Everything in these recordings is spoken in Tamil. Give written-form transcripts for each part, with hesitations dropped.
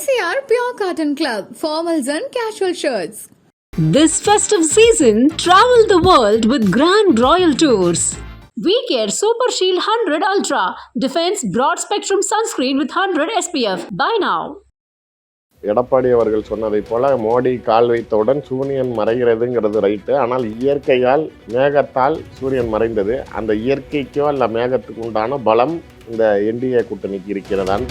MCR Pure Cotton Club, formals and casual shirts. This festive season, travel the world with Grand Royal Tours. We care Super Shield 100 Ultra, defense broad spectrum sunscreen with 100 SPF. Buy now. Edappadi அவர்கள் சொன்னதை போல மோடி கால் வைத்தவுடன் சூரியன் மறைகிறதுங்கிறது ரைட்டு. ஆனால் இயற்கையால் மேகத்தால் சூரியன் மறைந்தது. அந்த இயற்கைக்கோ அல்ல மேகத்துக்கு உண்டான பலம் இந்த என்டிஏ கூட்டணிக்கு இருக்கிறதான்.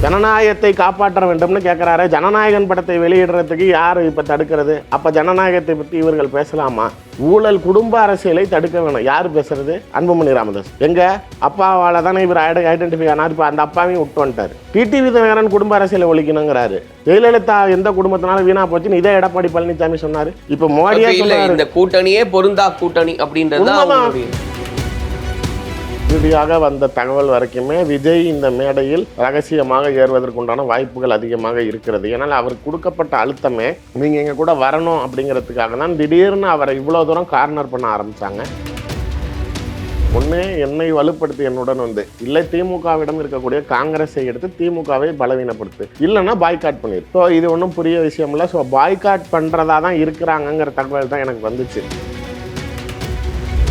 ஜனநாயகத்தை காப்பாற்ற வேண்டும்னு கேட்குறாரு. ஜனநாயகன் படத்தை வெளியிடுறதுக்கு யார் இப்போ தடுக்கிறது? அப்போ ஜனநாயகத்தை பற்றி இவர்கள் பேசலாமா? ஊழல் குடும்ப அரசியலை தடுக்க வேணும். யார் பேசுறது? அன்புமணி ராமதாஸ். எங்க அப்பாவால் தானே இவர் ஐடென்டிஃபை ஆனார். இப்போ அந்த அப்பாவையும் விட்டு வந்துட்டார். டிடிவி தினகரன் குடும்ப அரசியலை ஒழிக்கணுங்கிறாரு. ஜெயலலிதா எந்த குடும்பத்தினால வீணா போச்சுன்னு இதே எடப்பாடி பழனிசாமி சொன்னார். இப்போ மோடியா இந்த கூட்டணியே பொருந்தா கூட்டணி அப்படின்றது இறுதியாக வந்த தகவல் வரைக்குமே விஜய் இந்த மேடையில் ரகசியமாக ஏறுவதற்குண்டான வாய்ப்புகள் அதிகமாக இருக்கிறது. ஏன்னால் அவருக்கு கொடுக்கப்பட்ட அழுத்தமே நீங்கள் எங்கள் கூட வரணும் அப்படிங்கிறதுக்காக தான் திடீர்னு அவரை இவ்வளோ தூரம் கார்னர் பண்ண ஆரம்பித்தாங்க. ஒன்று என்னை வலுப்படுத்தி என்னுடன் வந்து இல்லை திமுகவிடம் இருக்கக்கூடிய காங்கிரஸை எடுத்து திமுகவை பலவீனப்படுத்து, இல்லைன்னா பாய்காட் பண்ணிடு. ஸோ இது ஒன்றும் புரிய விஷயம் இல்லை. ஸோ பாய்காட் பண்ணுறதா தான் இருக்கிறாங்கங்கிற தகவல் தான் எனக்கு வந்துச்சு.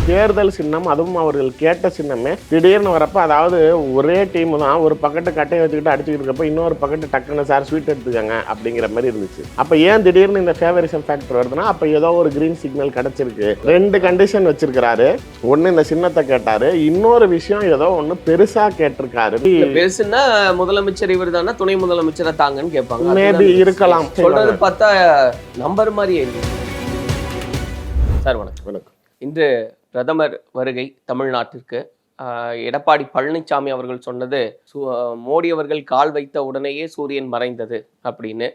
தேர்தல் சின்னம், அதுவும் அவர்கள் கேட்ட சின்னமே திடீர்னு வரப்போ, அதாவது ஒரே டீம் தான் ஒரு பக்கெட்டு கட்டையை வச்சுக்கிட்டு அடிச்சுக்கிட்டு இருக்கப்போ இன்னொரு பக்கெட்டு டக்குன்னு சார் ஸ்வீட் எடுத்துக்காங்க அப்படிங்கிற மாதிரி இருந்துச்சு. அப்போ ஏன் திடீர்னு இந்த ஃபேவரிசம் ஃபேக்டர் வருதுன்னா, அப்போ ஏதோ ஒரு கிரீன் சிக்னல் கிடைச்சிருக்கு. 2 கண்டிஷன் வச்சிருக்கிறாரு. ஒன்று இந்த சின்னத்தை கேட்டாரு, இன்னொரு விஷயம் ஏதோ ஒன்று பெருசா கேட்டிருக்காரு. பெருசுன்னா முதலமைச்சர் இவர் தானே, துணை முதலமைச்சரை தாங்கன்னு கேட்பாங்க. மேபி இருக்கலாம். சொல்றது பார்த்தா நம்பர் மாதிரியே இருக்கு. சார் வணக்கம். வணக்கம். இன்று பிரதமர் வருகை தமிழ்நாட்டிற்கு. எடப்பாடி பழனிசாமி அவர்கள் சொன்னது மோடி அவர்கள் கால் வைத்த உடனேயே சூரியன் மறைந்தது அப்படின்னு.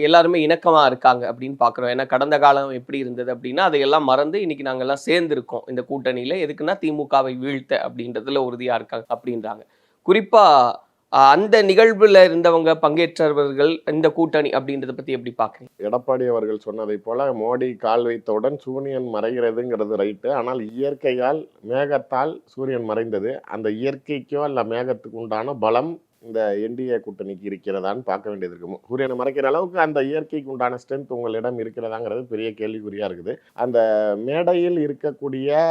எல்லாருமே இணக்கமாக இருக்காங்க அப்படின்னு பார்க்குறோம். ஏன்னா கடந்த காலம் எப்படி இருந்தது அப்படின்னா அதையெல்லாம் மறந்து இன்னைக்கு நாங்கள் எல்லாம் சேர்ந்துருக்கோம் இந்த கூட்டணியில். எதுக்குன்னா திமுகவை வீழ்த்த அப்படின்றதுல உறுதியாக இருக்காங்க அப்படின்றாங்க. குறிப்பாக அந்த நிகழ்வுல இருந்தவங்க பங்கேற்றவர்கள் இந்த கூட்டணி அப்படின்றத பத்தி எப்படி பாக்குறீங்க? எடப்பாடி அவர்கள் சொன்னதை போல மோடி கால் வைத்தவுடன் சூரியன் மறைகிறதுங்கிறது ரைட்டு. ஆனால் இயற்கையால் மேகத்தால் சூரியன் மறைந்தது. அந்த இயற்கைக்கோ அல்ல மேகத்துக்கு உண்டான பலம் இந்த என்டிஏ கூட்டணிக்கு இருக்கிறதான்னு பார்க்க வேண்டியது இருக்கும். சூரியனை மறைக்கிற அளவுக்கு அந்த இயற்கைக்கு உண்டான ஸ்ட்ரென்த் உங்களிடம் இருக்கிறதாங்கிறது பெரிய கேள்விக்குறியா இருக்குது. அந்த மேடையில் இருக்கக்கூடிய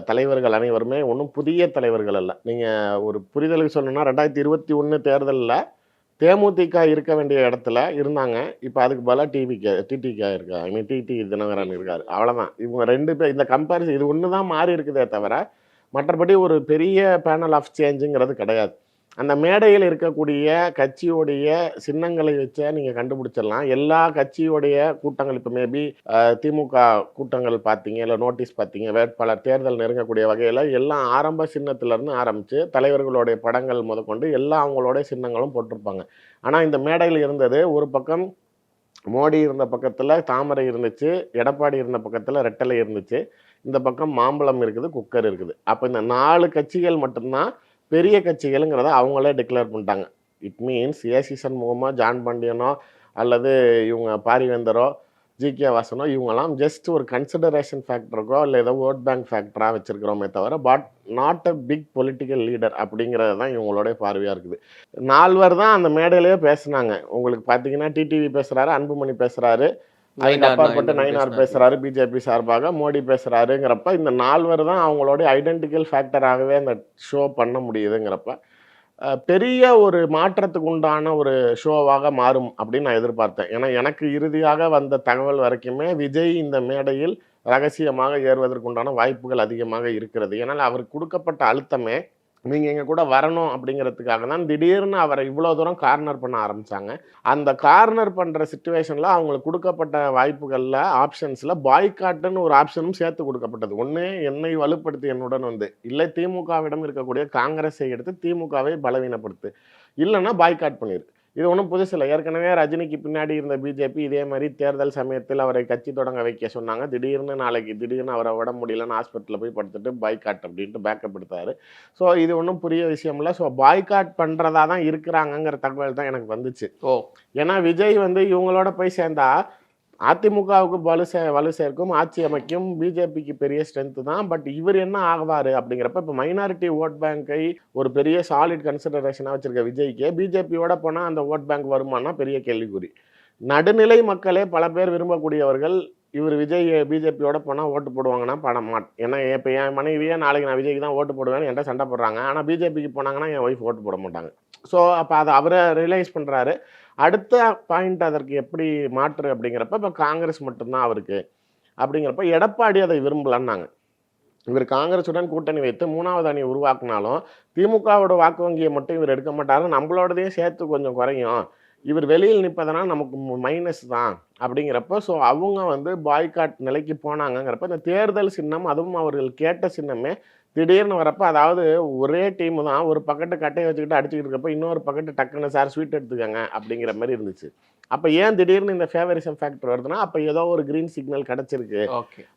தலைவர்கள் அனைவருமே ஒன்றும் புதிய தலைவர்கள் அல்ல. நீங்கள் ஒரு புரிதலுக்கு சொல்லணும்னா 2021 தேர்தலில் தேமுதிக இருக்க வேண்டிய இடத்துல இருந்தாங்க. இப்போ அதுக்கு பதிலாக டிடிகே இருக்கா, டிடி தினகரன் இருக்கார். அவ்வளோதான். இவங்க 2 பேர் இந்த கம்பேரிசன் இது ஒன்று தான் மாறி இருக்குதே தவிர மற்றபடி ஒரு பெரிய பேனல் ஆஃப் சேஞ்சுங்கிறது கிடையாது. அந்த மேடையில் இருக்கக்கூடிய கட்சியோடைய சின்னங்களை வச்சே நீங்கள் கண்டுபிடிச்சிடலாம். எல்லா கட்சியோடைய கூட்டங்கள் இப்போ மேபி திமுக கூட்டங்கள் பார்த்தீங்க, இல்லை நோட்டீஸ் பார்த்தீங்க, வேட்பாளர் தேர்தல் நெருங்கக்கூடிய வகையில் எல்லாம் ஆரம்ப சின்னத்திலேருந்து ஆரம்பித்து தலைவர்களுடைய படங்கள் முதற்கொண்டு எல்லா அவங்களோட சின்னங்களும் போட்டிருப்பாங்க. ஆனால் இந்த மேடையில் இருந்தது, ஒரு பக்கம் மோடி இருந்த பக்கத்தில் தாமரை இருந்துச்சு, எடப்பாடி இருந்த பக்கத்தில் ரெட்டலை இருந்துச்சு, இந்த பக்கம் மாம்பழம் இருக்குது, குக்கர் இருக்குது. அப்போ இந்த 4 கட்சிகள் மட்டும்தான் பெரிய கட்சிகள்ங்கிறத அவங்களே டிக்ளேர் பண்ணிட்டாங்க. இட் மீன்ஸ் ஏசி சண்முகமோ, ஜான் பாண்டியனோ, அல்லது இவங்க பாரிவேந்தரோ, ஜிகே வாசனோ, இவங்கெல்லாம் ஜஸ்ட் ஒரு கன்சிடரேஷன் ஃபேக்டருக்கோ இல்லை ஏதோ ஓட் பேங்க் ஃபேக்டராக வச்சுருக்கிறோமே தவிர but not a big political leader அப்படிங்கிறது தான் இவங்களோட பார்வையாக இருக்குது. 4 தான் அந்த மேடையிலேயே பேசுனாங்க. உங்களுக்கு பார்த்தீங்கன்னா டிடிவி பேசுகிறாரு, அன்புமணி பேசுகிறாரு, அதுக்கு அப்பாற்பட்டு நயினார் பேசுறாரு, பிஜேபி சார்பாக மோடி பேசுறாருங்கிறப்ப இந்த 4 தான் அவங்களோட ஐடென்டிக்கல் ஃபேக்டராகவே அந்த ஷோ பண்ண முடியுதுங்கிறப்ப பெரிய ஒரு மாற்றத்துக்கு உண்டான ஒரு ஷோவாக மாறும் அப்படின்னு நான் எதிர்பார்த்தேன். ஏன்னா எனக்கு இறுதியாக வந்த தகவல் வரைக்குமே விஜய் இந்த மேடையில் ரகசியமாக ஏறுவதற்குண்டான வாய்ப்புகள் அதிகமாக இருக்கிறது. ஏன்னால் அவருக்கு கொடுக்கப்பட்ட அழுத்தமே நீங்கள் எங்கள் கூட வரணும் அப்படிங்கிறதுக்காக தான் திடீர்னு அவரை இவ்வளோ தூரம் கார்னர் பண்ண ஆரம்பித்தாங்க. அந்த கார்னர் பண்ணுற சிச்சுவேஷனில் அவங்களுக்கு கொடுக்கப்பட்ட வாய்ப்புகளில் ஆப்ஷன்ஸில் பாய்காட்டுன்னு ஒரு ஆப்ஷனும் சேர்த்து கொடுக்கப்பட்டது. ஒன்று என்னை வலுப்படுத்தி என்னுடன் வந்து இல்லை திமுகவிடம் இருக்கக்கூடிய காங்கிரஸை எடுத்து திமுகவை பலவீனப்படுத்து, இல்லைன்னா பாய்காட் பண்ணிடு. இது ஒன்றும் புதுசில்லை. ஏற்கனவே ரஜினிக்கு பின்னாடி இருந்த பிஜேபி இதே மாதிரி தேர்தல் சமயத்தில் அவரை கட்சி தொடங்க வைக்க சொன்னாங்க. திடீர்னு அவரை விட முடியலன்னு ஹாஸ்பிட்டலில் போய் படுத்துட்டு பாய்காட் அப்படின்ட்டு பேக்கப் எடுத்தார். ஸோ இது ஒன்றும் புரிய விஷயம் இல்லை. ஸோ பாய்காட் பண்ணுறதா தான் இருக்கிறாங்கங்கிற தகவல் தான் எனக்கு வந்துச்சு. ஏன்னா விஜய் வந்து இவங்களோட போய் சேர்ந்தா அதிமுகவுக்கு வலு சேர்க்கும், ஆட்சி அமைக்கும், பிஜேபிக்கு பெரிய ஸ்ட்ரென்த் தான். பட் இவர் என்ன ஆகுவார் அப்படிங்கிறப்ப இப்போ மைனாரிட்டி ஓட் பேங்கை ஒரு பெரிய சாலிட் கன்சிடரேஷனாக வச்சிருக்க விஜய்க்கு பிஜேபியோட போனால் அந்த ஓட் பேங்க் வருமானா பெரிய கேள்விக்குறி. நடுநிலை மக்களே பல பேர் விரும்பக்கூடியவர்கள் இவர் விஜய் பிஜேபியோட போனால் ஓட்டு போடுவாங்கன்னா ஏன்னா இப்போ என் மனைவியே நாளைக்கு நான் விஜய்க்கு தான் ஓட்டு போடுவேன்னு என்கிட்ட சண்டை போடுறாங்க. ஆனால் பிஜேபிக்கு போனாங்கன்னா என் ஒய்ஃப் ஓட்டு போட மாட்டாங்க. ஸோ அப்போ அதை அவரை ரியலைஸ் பண்ணுறாரு. அடுத்த பாயிண்ட் அதற்கு எப்படி மாற்று அப்படிங்கிறப்ப இப்போ காங்கிரஸ் மட்டும்தான் அவருக்கு அப்படிங்கிறப்ப எடப்பாடி அதை விரும்பலன்னாங்க. இவர் காங்கிரஸுடன் கூட்டணி வைத்து 3வது அணி உருவாக்குனாலும் திமுகவோட வாக்கு வங்கியை மட்டும் இவர் எடுக்க மாட்டாரு, நம்மளோடதையும் சேர்த்து கொஞ்சம் குறையும், இவர் வெளியில் நிற்பதனால் நமக்கு மைனஸ் தான் அப்படிங்கிறப்ப ஸோ அவங்க வந்து பாய்காட் நிலைக்கு போனாங்கங்கிறப்ப இந்த தேர்தல் சின்னம், அதுவும் அவர்கள் கேட்ட சின்னமே திடீர்னு வரப்போ, அதாவது ஒரே டீமு தான் ஒரு பக்கெட்டு கட்டையை வச்சுக்கிட்டு அடிச்சுக்கிட்டு இருக்கப்போ இன்னொரு பக்கெட்டு டக்குன்னு சார் ஸ்வீட் எடுத்துக்கங்க அப்படிங்கிற மாதிரி இருந்துச்சு. அப்போ ஏன் திடீர்னு இந்த ஃபேவரிசம் ஃபேக்டர் வருதுன்னா அப்போ ஏதோ ஒரு கிரீன் சிக்னல் கிடச்சிருக்கு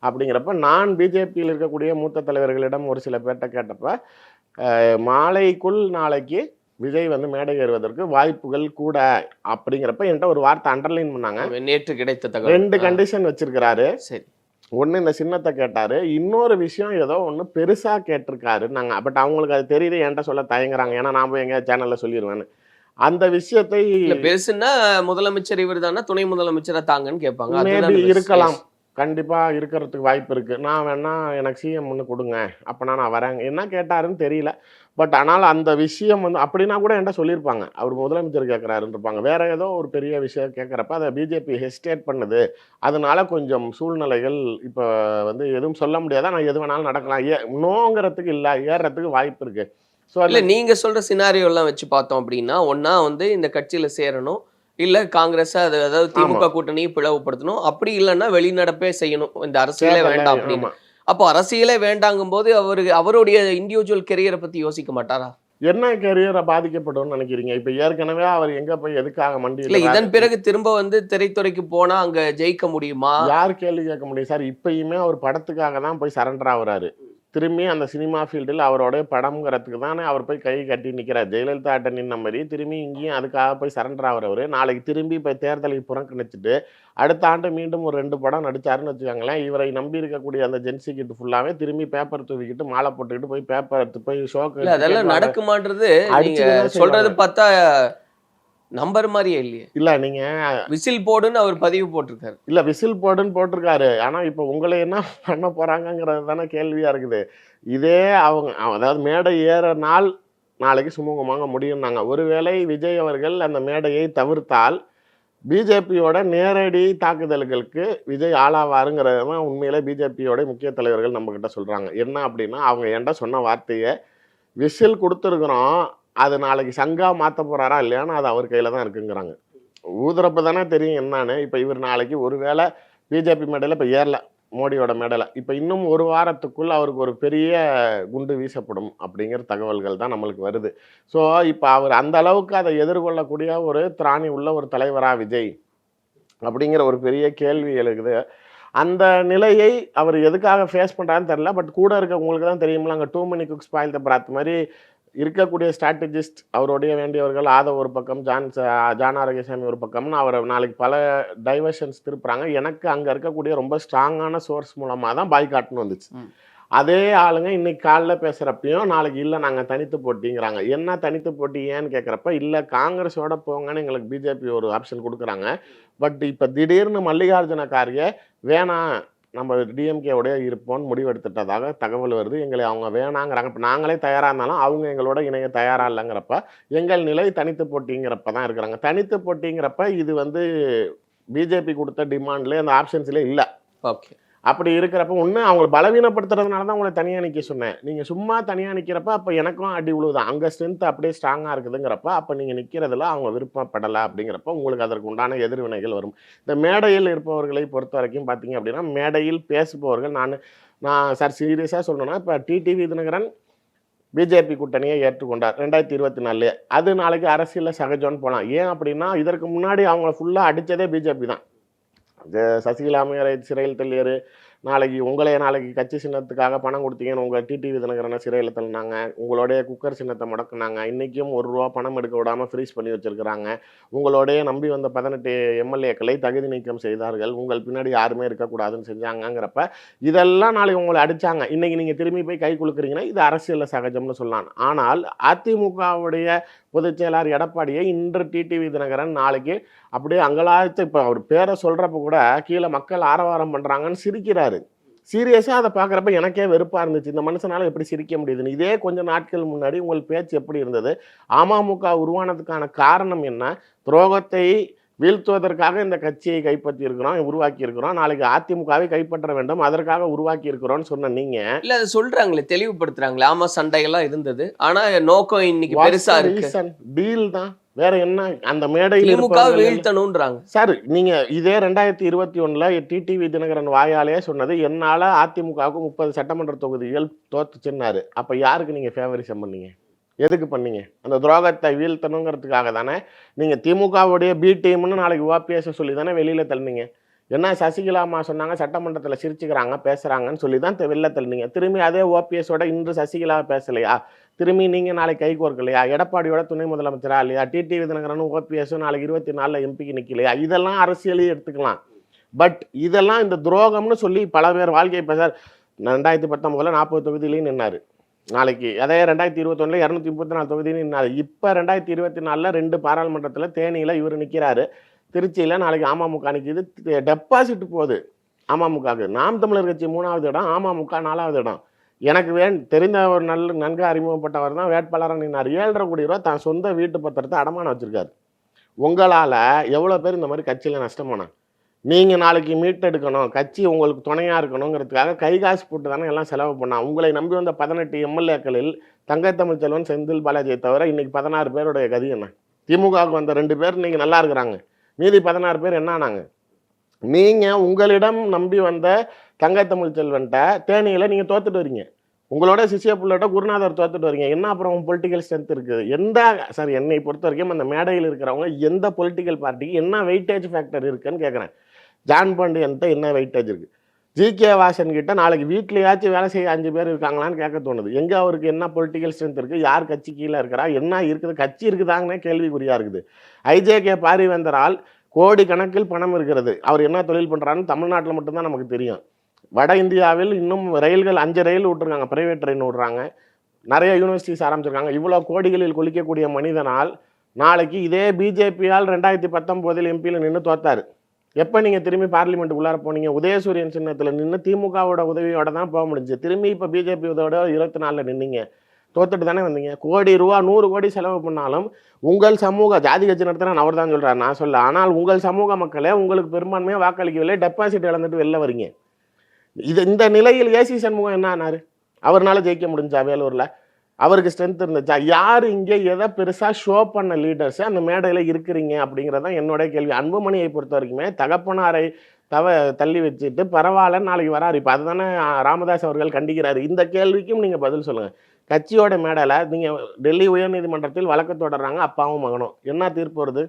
அப்படிங்கிறப்ப நான் பிஜேபியில் இருக்கக்கூடிய மூத்த தலைவர்களிடம் ஒரு சில பேர்கிட்ட கேட்டப்ப மாலைக்குள் நாளைக்கு விஜய் வந்து மேடை ஏறுவதற்கு வாய்ப்புகள் கூட அப்படிங்கிறப்ப என்கிட்ட ஒரு வார்த்தை அண்டர்லைன் பண்ணாங்க. நேற்று கிடைத்த 2 கண்டிஷன் வச்சிருக்கிறாரு. சரி, ஒன்று இந்த சின்னத்தை கேட்டாரு, இன்னொரு விஷயம் ஏதோ ஒன்று பெருசாக கேட்டிருக்காரு. நாங்கள் பட் அவங்களுக்கு அது தெரியுது, என்கிட்ட சொல்ல தயங்குறாங்க, ஏன்னா நான் போய் எங்கள் சேனலில் சொல்லிடுவேன்னு. அந்த விஷயத்தை பெருசுன்னா முதலமைச்சர் இவர் தானே, துணை முதலமைச்சரை தாங்கன்னு கேட்பாங்க. மேபி இருக்கலாம், கண்டிப்பாக இருக்கிறதுக்கு வாய்ப்பு இருக்குது. நான் வேணா எனக்கு சிஎம் ஒன்று கொடுங்க, அப்போனா நான் வரேங்க. என்ன கேட்டாருன்னு தெரியல. பட் ஆனால் அந்த விஷயம் வந்து அப்படின்னா கூட என்கிட்ட சொல்லியிருப்பாங்க, அவர் முதலமைச்சர் கேட்குறாருன்னு இருப்பாங்க. வேற ஏதோ ஒரு பெரிய விஷயம் கேட்குறப்ப அதை பிஜேபி ஹெசிடேட் பண்ணுது. அதனால கொஞ்சம் சூழ்நிலைகள் இப்போ வந்து எதுவும் சொல்ல முடியாதா, நான் எது வேணாலும் நடக்கலாம், நோங்கிறதுக்கு இல்லை, ஏறுறதுக்கு வாய்ப்பு இருக்குது. ஸோ அதில் நீங்கள் சொல்கிற சினாரியோலாம் வச்சு பார்த்தோம் அப்படின்னா, ஒன்றா வந்து இந்த கட்சியில் சேரணும், இல்ல காங்கிரஸ் அதாவது திமுக கூட்டணியை பிளவுபடுத்தணும், அப்படி இல்லைன்னா வெளிநடப்பே செய்யணும், இந்த அரசியலே வேண்டாம் அப்படின்னு. அப்போ அரசியலே வேண்டாங்கும் போது அவருடைய இண்டிவிஜுவல் கெரியரை பத்தி யோசிக்க மாட்டாரா? என்ன கெரியரை பாதிக்கப்படும் நினைக்கிறீங்க? இப்ப ஏற்கனவே அவர் எங்க போய் எதுக்காக இல்ல இதன் பிறகு திரும்ப வந்து திரைத்துறைக்கு போனா அங்க ஜெயிக்க முடியுமா? யார் கேள்வி கேட்க முடியும் சார்? இப்பயுமே அவர் படத்துக்காக தான் போய் சரண்டர் ஆகுறாரு. திரும்பி அந்த சினிமா ஃபீல்டில் அவரோட படம்ங்கிறதுக்கு தானே அவர் போய் கை கட்டி நிற்கிறார். ஜெயலலிதா ஆட்ட நின்ன மாதிரி திரும்பி இங்கேயும் அதுக்காக போய் சரண்டர் ஆகிறவர். நாளைக்கு திரும்பி இப்போ தேர்தலை புறக்கணிச்சுட்டு அடுத்த ஆண்டு மீண்டும் ஒரு 2 படம் நடிச்சாருன்னு வச்சுக்கோங்களேன். இவரை நம்பி இருக்கக்கூடிய அந்த ஜென்சி கிட்ட ஃபுல்லாவே திரும்பி பேப்பர் தூவிக்கிட்டு மாலை போட்டுக்கிட்டு போய் பேப்பர் எடுத்து போய் ஷோக்கு அதெல்லாம் நடக்குமான்றது சொல்றது பார்த்தா நம்பர் மாதிரியே இல்லையே. இல்ல நீங்க விசில் போடுன்னு அவர் பதிவு போட்டிருக்காரு. இல்ல விசில் போடுன்னு போட்டிருக்காரு. ஆனா இப்ப உங்களை என்ன பண்ண போறாங்கிறது தானே கேள்வியா இருக்குது. இதே அவங்க அதாவது மேடை ஏற நாள் நாளைக்கு சுமூகமாக முடியும்னாங்க. ஒருவேளை விஜய் அவர்கள் அந்த மேடையை தவிர்த்தால் பிஜேபியோட நேரடி தாக்குதல்களுக்கு விஜய் ஆளாவாருங்கிறது தான் உண்மையிலே பிஜேபியோட முக்கிய தலைவர்கள் நம்ம கிட்ட சொல்றாங்க. என்ன அப்படின்னா, அவங்க என்கிட்ட சொன்ன வார்த்தையை விசில் கொடுத்துருக்குறோம், அது நாளைக்கு சங்கா மாற்ற போகிறாரா இல்லையானா அது அவர் கையில் தான் இருக்குங்கிறாங்க. ஊதுறப்ப தானே தெரியும் என்னான்னு. இப்போ இவர் நாளைக்கு ஒருவேளை பிஜேபி மேடையில் இப்போ ஏறல, மோடியோட மேடையில் இப்போ இன்னும் 1 வாரத்துக்குள் அவருக்கு ஒரு பெரிய குண்டு வீசப்படும் அப்படிங்கிற தகவல்கள் தான் நம்மளுக்கு வருது. ஸோ இப்போ அவர் அந்த அளவுக்கு அதை எதிர்கொள்ளக்கூடிய ஒரு திராணி உள்ள ஒரு தலைவரா விஜய் அப்படிங்கிற ஒரு பெரிய கேள்வி எழுகுது. அந்த நிலையை அவர் எதுக்காக ஃபேஸ் பண்ணுறான்னு தெரில. பட் கூட இருக்க உங்களுக்கு தான் தெரியுமில்ல, அங்கே 2 many cooks spoil the broth மாதிரி இருக்கக்கூடிய ஸ்ட்ராட்டஜிஸ்ட் அவருடைய வேண்டியவர்கள் ஆதவ் ஒரு பக்கம், ஜான் ஆரோக்கியசாமி ஒரு பக்கம்னு அவரை நாளைக்கு பல டைவர்ஷன்ஸ் திருப்புறாங்க. எனக்கு அங்கே இருக்கக்கூடிய ரொம்ப ஸ்ட்ராங்கான சோர்ஸ் மூலமாக தான் பாய்காட்னு வந்துச்சு. அதே ஆளுங்க இன்னைக்கு காலைல பேசுகிறப்பையும் நாளைக்கு இல்லை நாங்கள் தனித்து போட்டிங்கிறாங்க. என்ன தனித்து போட்டி ஏன்னு கேட்குறப்ப இல்லை காங்கிரஸோட போங்கன்னு எங்களுக்கு பிஜேபி ஒரு ஆப்ஷன் கொடுக்குறாங்க. பட் இப்போ திடீர்னு மல்லிகார்ஜுன கார்கே வேணாம் நம்ம டிஎம்கேவோட இருப்போம்னு முடிவெடுத்துட்டதாக தகவல் வருது. எங்களை அவங்க வேணாங்கிறாங்க. இப்போ நாங்களே தயாராக இருந்தாலும் அவங்க எங்களோட இணைய தயாராக இல்லைங்கிறப்ப எங்கள் நிலை தனித்து போட்டிங்கிறப்ப தான் இருக்கிறாங்க. தனித்து போட்டிங்கிறப்ப இது வந்து பிஜேபி கொடுத்த டிமாண்ட்லேயே அந்த ஆப்ஷன்ஸ்லேயே இல்லை. ஓகே, அப்படி இருக்கிறப்ப ஒன்று அவங்களை பலவீனப்படுத்துறதுனால தான் உங்களை தனியாக நிற்க சொன்னேன். நீங்கள் சும்மா தனியாக நிற்கிறப்ப அப்போ எனக்கும் அடி விழுவுதான். அங்கே ஸ்ட்ரென்த் அப்படியே ஸ்ட்ராங்காக இருக்குதுங்கிறப்ப அப்போ நீங்கள் நிற்கிறதுல அவங்க விருப்பப்படலை அப்படிங்கிறப்ப உங்களுக்கு அதற்கு உண்டான எதிர்வினைகள் வரும். இந்த மேடையில் இருப்பவர்களை பொறுத்த வரைக்கும் பார்த்தீங்க அப்படின்னா, மேடையில் பேசுபவர்கள் நான் சார் சீரியஸாக சொல்லணும்னா, இப்போ டிடிவி தினகரன் பிஜேபி கூட்டணியை ஏற்றுக்கொண்டார் 2024. அது நாளைக்கு அரசியலில் சகஜம்னு போகலாம். ஏன் அப்படின்னா, இதற்கு முன்னாடி அவங்கள ஃபுல்லாக அடித்ததே பிஜேபி தான். சசிகலா அம்மையாரை சிறையில் தள்ளியார், நாளைக்கு நாளைக்கு கட்சி சின்னத்துக்காக பணம் கொடுத்தீங்கன்னு உங்கள் டிடிவி தினகரனை சிறையில் தள்ளினாங்க, உங்களுடைய குக்கர் சின்னத்தை முடக்குனாங்க, இன்றைக்கும் ₹1 பணம் எடுக்க விடாமல் ஃப்ரீஸ் பண்ணி வச்சுருக்கிறாங்க, உங்களுடைய நம்பி வந்த 18 எம்எல்ஏக்களை தகுதி நீக்கம் செய்தார்கள், உங்கள் பின்னாடி யாருமே இருக்கக்கூடாதுன்னு செஞ்சாங்கங்கிறப்ப இதெல்லாம் நாளைக்கு உங்களை அடித்தாங்க, இன்றைக்கி நீங்கள் திரும்பி போய் கை குலுக்குறீங்கன்னா இது அரசியலில் சகஜம்னு சொல்லலாம். ஆனால் அதிமுகவுடைய பொதுச் செயலாளர் எடப்பாடியை இன்று டிடிவி தினகரன் நாளைக்கு அப்படியே அங்கலாய்த்து, இப்போ அவர் பேரை சொல்கிறப்ப கூட கீழே மக்கள் ஆரவாரம் பண்ணுறாங்கன்னு சிரிக்கிறாரு. சீரியஸாக அதை பார்க்குறப்ப எனக்கே வெறுப்பாக இருந்துச்சு, இந்த மனுஷனால எப்படி சிரிக்க முடியுதுன்னு. இதே கொஞ்சம் நாட்கள் முன்னாடி உங்கள் பேச்சு எப்படி இருந்தது? அமமுக உருவானதுக்கான காரணம் என்ன? துரோகத்தை வீழ்த்துவதற்காக இந்த கட்சியை கைப்பற்றி இருக்கிறோம், உருவாக்கி இருக்கிறோம், நாளைக்கு அதிமுகவை கைப்பற்ற வேண்டும் அதற்காக உருவாக்கி இருக்கிறோம்னு சொன்ன நீங்க இல்ல அதை சொல்றாங்களே, தெளிவுபடுத்துறாங்களே, ஆமா சண்டைகள்லாம் இருந்தது, ஆனா நோக்கம் இன்னைக்கு பெருசா இருக்கு, டீல் தான், வேற என்ன? அந்த மேடையில் திமுக வீழ்த்தணும்ன்றாங்க சார். நீங்க இதே 2021 டிடிவி தினகரன் வாயாலே சொன்னது, என்னால அதிமுகவுக்கு 30 சட்டமன்ற தொகுதிகள் தோத்துச்சுன்னாரு. அப்ப யாருக்கு நீங்க ஃபேவரிசம் பண்ணீங்க? எதுக்கு பண்ணீங்க? அந்த துரோகத்தை வீழ்த்தணுங்கிறதுக்காக தானே. நீங்கள் திமுகவுடைய பி டீம்னு நாளைக்கு ஓபிஎஸ் சொல்லி தானே வெளியில் தள்ளினீங்க. என்ன சசிகலா அம்மா சொன்னாங்க, சட்டமன்றத்தில் சிரிச்சுக்கிறாங்க பேசுகிறாங்கன்னு சொல்லி தான் வெளில தள்ளினீங்க. திரும்பி அதே ஓபிஎஸோட இன்று சசிகலா பேசலையா? திரும்பி நீங்கள் நாளைக்கு கை கோர்க்கலையா? எடப்பாடியோட துணை முதலமைச்சரா இல்லையா? டிடிவி தினகரனும் ஓபிஎஸும் நாளைக்கு 24 எம்பிக்கு நிற்கலையா? இதெல்லாம் அரசியலையும் எடுத்துக்கலாம். பட் இதெல்லாம் இந்த துரோகம்னு சொல்லி பல பேர் வாழ்க்கை பேசார். 2019 40 தொகுதியிலையும் நின்னார். நாளைக்கு அதே 2021 234 தொகுதின்னு நின்னார். இப்போ 2024 2 பாராளுமன்றத்தில் தேனியில் இவர் நிற்கிறாரு, திருச்சியில் நாளைக்கு அமமுக நிற்கிது. டெபாசிட் போகுது அமமுகவுக்கு. நாம் தமிழர் கட்சி 3வது இடம், அமமுக 4வது இடம். எனக்கு தெரிந்த ஒரு நன்கு அறிமுகப்பட்டவர் தான் வேட்பாளராக நின்னார். 7.5 கோடி ரூபா தான் சொந்த வீட்டு பத்திரத்தை அடமானம் வச்சுருக்காரு. உங்களால் எவ்வளோ பேர் இந்த மாதிரி கட்சியில் நஷ்டமானா? நீங்கள் நாளைக்கு மீட்டெடுக்கணும், கட்சி உங்களுக்கு துணையாக இருக்கணுங்கிறதுக்காக கை காசு போட்டு தானே எல்லாம் செலவு பண்ணால். உங்களை நம்பி வந்த 18 எம்எல்ஏக்களில் தங்கத்தமிழ்ச்செல்வன், செந்தில் பாலாஜியை தவிர இன்றைக்கி 16 பேருடைய கதி என்ன? திமுகவுக்கு வந்த 2 பேர் இன்றைக்கி நல்லா இருக்கிறாங்க, மீதி 16 பேர் என்ன ஆனாங்க? நீங்கள் உங்களிடம் நம்பி வந்த தங்கத்தமிழ்ச்செல்வன்ட்ட தேனியில் நீங்கள் தோத்துட்டு வரீங்க, உங்களோட சிசிய புள்ளட்ட குருநாதர் தோத்துட்டு வரீங்க. என்ன அப்புறம் பொலிட்டிக்கல் ஸ்ட்ரென்த் இருக்குது? எந்த சார் என்னை பொறுத்த வரைக்கும் அந்த மேடையில் இருக்கிறவங்க எந்த பொலிட்டிக்கல் பார்ட்டிக்கு என்ன வெயிட்டேஜ் ஃபேக்டர் இருக்குன்னு கேட்குறேன். ஜான் பாண்டியன்ட்ட என்ன வெயிட்டேஜ் இருக்குது? ஜிகே வாசன் கிட்ட நாளைக்கு வீட்லையாச்சும் வேலை செய்ய 5 பேர் இருக்காங்களான்னு கேட்க தோணுது. எங்கே அவருக்கு என்ன பொலிட்டிக்கல் ஸ்ட்ரென்த் இருக்குது? யார் கட்சி கீழே இருக்கிறா? என்ன இருக்குது? கட்சி இருக்குதாங்கன்னே கேள்விக்குறியாக இருக்குது. ஐஜேகே பாரிவேந்தரால் கோடி கணக்கில் பணம் இருக்கிறது. அவர் என்ன தொழில் பண்ணுறாருன்னு தமிழ்நாட்டில் மட்டும்தான் நமக்கு தெரியும். வட இந்தியாவில் இன்னும் ரயில்கள் 5 ரயில் விட்டுருக்காங்க, பிரைவேட் ட்ரெயின் விட்றாங்க, நிறைய யூனிவர்சிட்டிஸ் ஆரம்பிச்சிருக்காங்க. இவ்வளோ கோடிகளில் கொளிக்கக்கூடிய மனிதனால் நாளைக்கு இதே பிஜேபியால் 2019 எம்பியில் நின்று தோத்தார். எப்போ நீங்கள் திரும்பி பார்லிமெண்ட்டுக்கு உள்ளார போனீங்க? உதயசூரியன் சின்னத்தில் நின்று திமுகவோட உதவியோட தான் போக முடிஞ்சு. திரும்பி இப்போ பிஜேபி உதவியோட 24 நின்னீங்க, தோத்துட்டு தானே வந்தீங்க. கோடி ரூபா 100 கோடி செலவு பண்ணாலும் உங்கள் சமூக ஜாதி கட்சி நடத்துகிறேன் அவர் தான் சொல்கிறார், நான் சொல்ல. ஆனால் உங்கள் சமூக மக்களே உங்களுக்கு பெரும்பான்மையாக வாக்களிக்கவில்லை, டெபாசிட் இழந்துட்டு வெளில வரீங்க. இந்த நிலையில் ஏசி சண்முகம் என்ன ஆனார்? அவர்னால ஜெயிக்க முடிஞ்சா வேலூரில்? அவருக்கு ஸ்ட்ரென்த் இருந்துச்சா? யார் இங்கே எதை பெருசாக ஷோ பண்ண லீடர்ஸு அந்த மேடையில் இருக்கிறீங்க அப்படிங்கிறதான் என்னுடைய கேள்வி. அன்புமணியை பொறுத்த வரைக்குமே தகப்பனாரை தள்ளி வச்சுட்டு பரவாயில்ல நாளைக்கு வராரு. இப்போ அதுதானே ராமதாஸ் அவர்கள் கண்டிக்கிறாரு. இந்த கேள்விக்கும் நீங்கள் பதில் சொல்லுங்கள். கட்சியோட மேடையில் நீங்கள் டெல்லி உயர்நீதிமன்றத்தில் வழக்கு தொடர்றாங்க, அப்பாவும் மகனும். என்ன தீர்ப்பு வருது?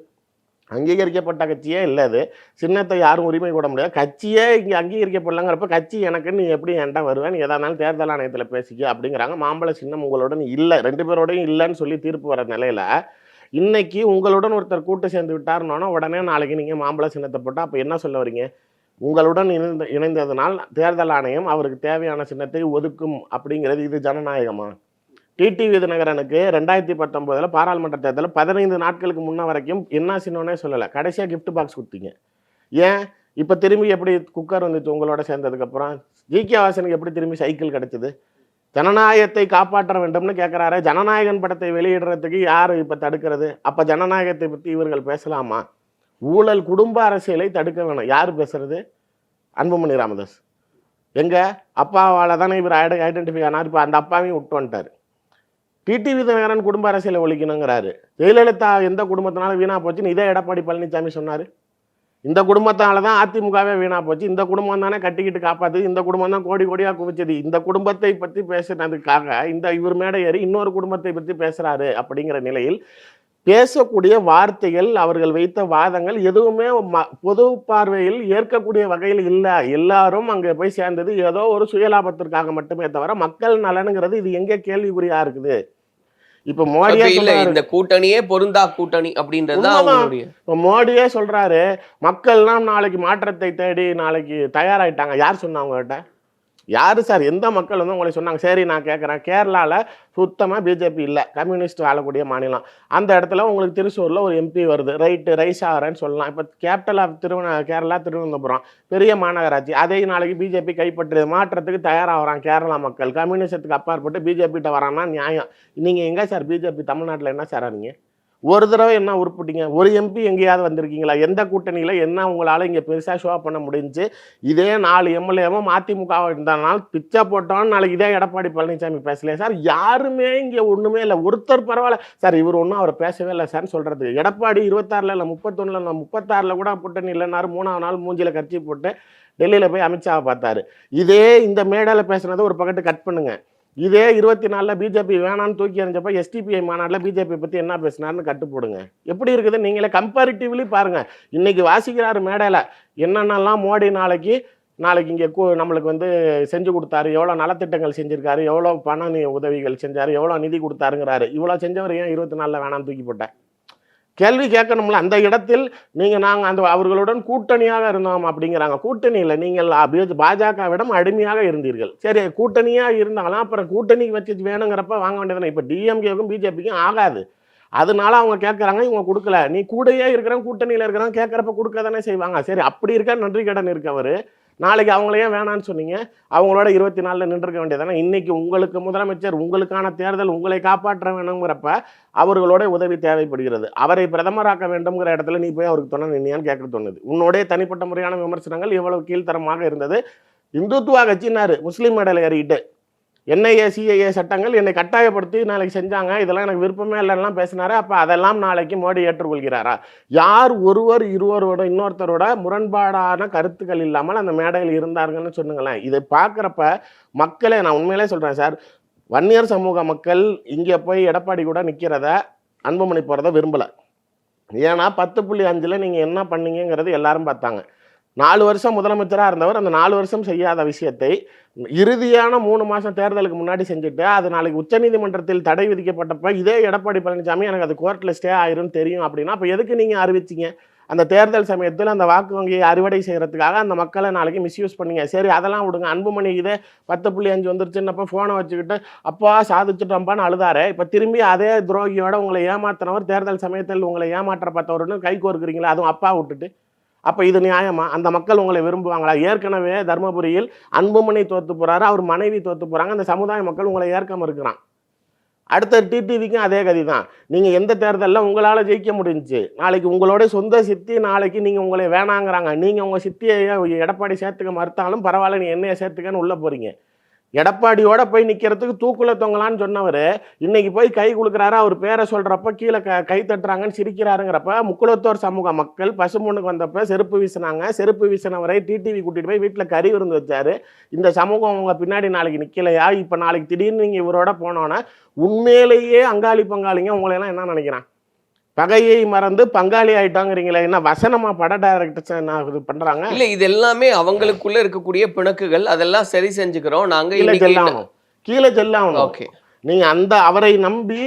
அங்கீகரிக்கப்பட்ட கட்சியே இல்லை, அது சின்னத்தை யாரும் உரிமை கூட முடியாது. கட்சியே இங்கே அங்கீகரிக்கப்படலங்கிறப்ப கட்சி எனக்குன்னு நீ எப்படி என்கிட்ட வருவேன், எதா இருந்தாலும் தேர்தல் ஆணையத்தில் பேசிக்க அப்படிங்கிறாங்க. மாம்பழ சின்னம் உங்களுடன் இல்லை, 2 பேரோடையும் இல்லைன்னு சொல்லி தீர்ப்பு வர நிலையில் இன்னைக்கு உங்களுடன் ஒருத்தர் கூட்டு சேர்ந்து விட்டாருன்னா உடனே நாளைக்கு நீங்கள் மாம்பழ சின்னத்தை போட்டால் அப்போ என்ன சொல்ல வரீங்க? உங்களுடன் இணைந்ததனால் தேர்தல் ஆணையம் அவருக்கு தேவையான சின்னத்தை ஒதுக்கும் அப்படிங்கிறது இது ஜனநாயகமா? டிடிவி தினகரனுக்கு 2019 பாராளுமன்ற தேர்தலில் 15 நாட்களுக்கு முன்ன வரைக்கும் என்ன சின்னோன்னே சொல்லலை, கடைசியாக கிஃப்ட் பாக்ஸ் கொடுத்தீங்க. ஏன் இப்போ திரும்பி எப்படி குக்கர் வந்துச்சு உங்களோட சேர்ந்ததுக்கப்புறம்? ஜிகே வாசனுக்கு எப்படி திரும்பி சைக்கிள் கிடச்சிது? ஜனநாயகத்தை காப்பாற்ற வேண்டும்னு கேட்குறாரு. ஜனநாயகன் படத்தை வெளியிடுறதுக்கு யார் இப்போ தடுக்கிறது? அப்போ ஜனநாயகத்தை பற்றி இவர்கள் பேசலாமா? ஊழல் குடும்ப அரசியலை தடுக்க வேணும். யார் பேசுறது? அன்புமணி ராமதாஸ். எங்கள் அப்பாவால் தானே இவர் ஐடென்டிஃபை ஆனார். இப்போ அந்த அப்பாவையும் விட்டு வந்துட்டார். டிடிவி தினகரன் குடும்ப அரசியலை ஒழிக்கணுங்கிறாரு. ஜெயலலிதா எந்த குடும்பத்தினாலும் வீணா போச்சுன்னு இதே எடப்பாடி பழனிசாமி சொன்னார். இந்த குடும்பத்தால தான் அதிமுகவே வீணா போச்சு, இந்த குடும்பம் தானே கட்டிக்கிட்டு காப்பாற்றுது, இந்த குடும்பம் தான் கோடி கோடியாக குவிச்சது. இந்த குடும்பத்தை பற்றி பேசுனதுக்காக இவர் மேடை ஏறி இன்னொரு குடும்பத்தை பற்றி பேசுகிறாரு. அப்படிங்கிற நிலையில் பேசக்கூடிய வார்த்தைகள், அவர்கள் வைத்த வாதங்கள் எதுவுமே பொது பார்வையில் ஏற்கக்கூடிய வகையில் இல்லை. எல்லாரும் அங்கே போய் சேர்ந்தது ஏதோ ஒரு சுயலாபத்திற்காக மட்டுமே தவிர மக்கள் நலனுங்கிறது இது எங்கே கேள்விக்குறியா இருக்குது. இப்ப மோடியே இல்ல சொல்றாரு, இந்த கூட்டணியே பொருந்தா கூட்டணி அப்படின்றது உண்மைதான். அவங்களுடைய இப்ப மோடியே சொல்றாரு மக்கள்லாம் நாளைக்கு மாற்றத்தை தேடி நாளைக்கு தயாராயிட்டாங்க. யார் சொன்னா அவங்ககிட்ட? யாரு சார்? எந்த மக்கள் வந்து உங்களை சொன்னாங்க? சரி, நான் கேட்குறேன், கேரளாவில் சுத்தமாக பிஜேபி இல்லை, கம்யூனிஸ்ட் வாழக்கூடிய மாநிலம். அந்த இடத்துல உங்களுக்கு திருச்சூரில் ஒரு எம்பி வருது, ரைட்டு, ரைஸ் ஆகிறேன்னு சொல்லலாம். இப்போ கேபிட்டல் ஆஃப் கேரளா திருவனந்தபுரம் பெரிய மாநகராட்சி, அதை நாளைக்கு பிஜேபி கைப்பற்றுது. மாற்றத்துக்கு தயாராகிறான் கேரளா மக்கள். கம்யூனிசத்துக்கு அப்பாற்பட்டு பிஜேபிகிட்ட வரான்னா நியாயம். நீங்கள் எங்கே சார் பிஜேபி தமிழ்நாட்டில் என்ன சார் நீங்க? ஒரு தடவை என்ன உருப்பிட்டீங்க? ஒரு எம்பி எங்கேயாவது வந்திருக்கீங்களா? எந்த கூட்டணியில் என்ன உங்களால் இங்கே பெருசாக ஷோ பண்ண முடிஞ்சு? இதே 4 எம்எல்ஏவும் அதிமுக இருந்தால் பிச்சை போட்டோன்னு நாளைக்கு இதே எடப்பாடி பழனிசாமி பேசலையே சார். யாருமே இங்கே ஒன்றுமே இல்லை. ஒருத்தர் பரவாயில்ல சார், இவர் ஒன்றும் அவர் பேசவே இல்லை சார்ன்னு சொல்கிறது. எடப்பாடி 26 இல்லை, 31 இல்லை, 36 கூட கூட்டணி இல்லைன்னாரு. 3ஆவது நாள் மூஞ்சியில் கட்சி போட்டு டெல்லியில் போய் அமித்ஷாவை பார்த்தாரு. இதே இந்த மேடையில் பேசுனதை ஒரு பக்கத்து கட் பண்ணுங்க. இதே 24 பிஜேபி வேணான்னு தூக்கி எறிஞ்சப்ப எஸ்டிபிஐ மாநாட்டில் பிஜேபி பற்றி என்ன பேசினார்னு கட்டு போடுங்க. எப்படி இருக்குது நீங்களே கம்பேரிட்டிவ்லி பாருங்கள். இன்னைக்கு வாசிக்கிறாரு மேடையில் என்னென்னலாம் மோடி நாளைக்கு இங்கே நம்மளுக்கு வந்து செஞ்சு கொடுத்தாரு, எவ்வளோ நலத்திட்டங்கள் செஞ்சுருக்காரு, எவ்வளோ பண உதவிகள் செஞ்சார், எவ்வளோ நிதி கொடுத்தாருங்கிறாரு. இவ்வளோ செஞ்சவர் ஏன் 24 வேணான்னு தூக்கி போட்டேன்? கேள்வி கேட்கணும்ல. அந்த இடத்தில் நாங்கள் அந்த அவர்களுடன் கூட்டணியாக இருந்தோம் அப்படிங்கிறாங்க. கூட்டணியில் நீங்கள் பாஜகவிடம் அடிமையாக இருந்தீர்கள். சரி, கூட்டணியாக இருந்தாலும் அப்புறம் கூட்டணிக்கு வச்சு வேணுங்கிறப்ப வாங்க வேண்டியதுனா. இப்போ டிஎம்கேவுக்கும் பிஜேபிக்கும் ஆகாது. அதனால அவங்க கேட்குறாங்க, இவங்க கொடுக்கல. நீ கூடையே இருக்கிறவங்க கூட்டணியில் இருக்கிறவங்க கேட்குறப்ப கொடுக்க தானே செய்வாங்க. சரி, அப்படி இருக்கா நன்றி கடன் இருக்கவர். நாளைக்கு அவங்களையே வேணான்னு சொன்னீங்க, அவங்களோட 24 நின்றுருக்க வேண்டியதானே. இன்னைக்கு உங்களுக்கு முதலமைச்சர், உங்களுக்கான தேர்தல், உங்களை காப்பாற்ற வேணுங்கிறப்ப அவர்களோட உதவி தேவைப்படுகிறது. அவரை பிரதமராக்க வேண்டும்ங்கிற இடத்துல நீ போய் அவருக்கு துணை நின்னியான்னு கேட்க தோணுது. உன்னோடைய தனிப்பட்ட முறையான விமர்சனங்கள் எவ்வளவு கீழ்த்தரமாக இருந்தது. இந்துத்துவா கட்சினாரு, முஸ்லீம் மேடையில் ஏறிக்கிட்டு என்ஐஏ சிஐஏ சட்டங்கள் என்னை கட்டாயப்படுத்தி நாளைக்கு செஞ்சாங்க, இதெல்லாம் எனக்கு விருப்பமே இல்லைன்னா பேசினாரு. அப்போ அதெல்லாம் நாளைக்கு மோடி ஏற்றுக்கொள்கிறாரா? யார் ஒருவர் இருவரோட இன்னொருத்தரோட முரண்பாடான கருத்துக்கள் இல்லாமல் அந்த மேடையில் இருந்தார்கள்னு சொன்னுங்களேன். இதை பார்க்குறப்ப மக்களே, நான் உண்மையிலே சொல்கிறேன் சார், வன்னியர் சமூக மக்கள் இங்கே போய் எடப்பாடி கூட நிற்கிறத, அன்புமணி போகிறத விரும்பலை. ஏன்னா 10.5 நீங்கள் என்ன பண்ணீங்கிறது எல்லாரும் பார்த்தாங்க. 4 வருஷம் முதலமைச்சராக இருந்தவர் அந்த 4 வருஷம் செய்யாத விஷயத்தை இறுதியான 3 மாதம் தேர்தலுக்கு முன்னாடி செஞ்சுட்டு அது நாளைக்கு உச்சநீதிமன்றத்தில் தடை விதிக்கப்பட்டப்ப இதே எடப்பாடி பழனிசாமி எனக்கு அது கோர்ட்டில் ஸ்டே ஆயிரும் தெரியும் அப்படின்னா அப்போ எதுக்கு நீங்கள் அறிவிச்சிங்க? அந்த தேர்தல் சமயத்தில் அந்த வாக்கு வங்கியை அறுவடை செய்கிறதுக்காக அந்த மக்களை நாளைக்கு மிஸ்யூஸ் பண்ணீங்க. சரி, அதெல்லாம் விடுங்க. அன்புமணி இதே 10.5 வந்துருச்சுன்னப்போ ஃபோனை வச்சுக்கிட்டு அப்பா சாதிச்சுட்டோம்ப்பான்னு அழுதாரு. இப்போ திரும்பி அதே துரோகியோட உங்களை ஏமாத்தினவர் தேர்தல் சமயத்தில் உங்களை ஏமாற்ற பார்த்தவருன்னு கை கோர்க்குறீங்களா? அதுவும் அப்பா விட்டுட்டு. அப்போ இது நியாயமா? அந்த மக்கள் உங்களை விரும்புவாங்களா? ஏற்கனவே தர்மபுரியில் அன்புமணி தோற்று போகிறாரு, அவர் மனைவி தோற்று போகிறாங்க. அந்த சமுதாய மக்கள் உங்களை ஏற்காம இருக்கிறான். அடுத்த டிடிவிக்கும் அதே கதி தான். நீங்கள் எந்த தேர்தலில் உங்களால் ஜெயிக்க முடிஞ்சிச்சு, நாளைக்கு உங்களோட சொந்த சித்தி நாளைக்கு நீங்கள் உங்களை வேணாங்கிறாங்க. நீங்கள் உங்கள் சித்தியை எடப்பாடி சேர்த்துக்க மறுத்தாலும் பரவாயில்ல, நீ என்னைய சேர்த்துக்கன்னு உள்ளே போகிறீங்க. எடப்பாடியோட போய் நிற்கிறதுக்கு தூக்குல தொங்கலான்னு சொன்னவர் இன்னைக்கு போய் கை கொடுக்குறாரு. அவர் பேரை சொல்கிறப்ப கீழே கை தட்டுறாங்கன்னு சிரிக்கிறாருங்கிறப்ப முக்குளத்தோர் சமூக மக்கள் பசும்பொண்ணுக்கு வந்தப்போ செருப்பு வீசினாங்க. செருப்பு வீசினவரை டிடிவி கூட்டிகிட்டு போய் வீட்டில் கறி விருந்து வச்சாரு. இந்த சமூகம் அவங்க பின்னாடி நாளைக்கு நிற்கலையா? இப்போ நாளைக்கு திடீர்னு நீங்கள் இவரோட போனோன்னா உண்மையிலேயே அங்காளி பங்காளிங்க உங்களையெல்லாம் என்ன நினைக்கிறான்? பகையை மறந்து பங்காளி ஆயிட்டாங்கிறீங்களே, என்ன வசனமா பட டைரக்டர்ஸ் இது பண்றாங்க? இல்ல, இது எல்லாமே அவங்களுக்குள்ள இருக்கக்கூடிய பிணக்குகள், அதெல்லாம் சரி செஞ்சுக்கிறோம் நாங்க. கீழே செல்லாமணும். ஓகே, நீங்க அந்த அவரை நம்பி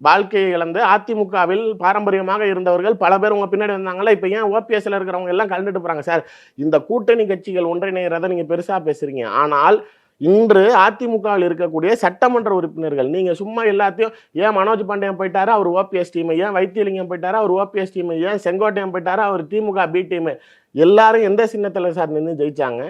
வாழ்க்கையை இழந்து அதிமுகவில் பாரம்பரியமாக இருந்தவர்கள் பல பேர் உங்க பின்னாடி வந்தாங்களா? இப்ப ஏன் ஓபிஎஸ்ல இருக்கிறவங்க எல்லாம் கலந்துட்டு போறாங்க? சார், இந்த கூட்டணி கட்சிகள் ஒன்றிணைகிறத நீங்க பெருசா பேசுறீங்க. ஆனால் இன்று அதிமுகவில் இருக்கக்கூடிய சட்டமன்ற உறுப்பினர்கள் நீங்க சும்மா எல்லாத்தையும் ஏன் மனோஜ் பாண்டியன் போயிட்டாரு அவர் ஓபிஎஸ் டீம், ஏன் வைத்தியலிங்கம் போயிட்டாரு அவர் ஓபிஎஸ் டீம், ஏன் செங்கோட்டையன் போயிட்டாரு அவர் திமுக பி டீம், எல்லாரும் எந்த சின்னத்தில் சார் நின்று ஜெயிச்சாங்க?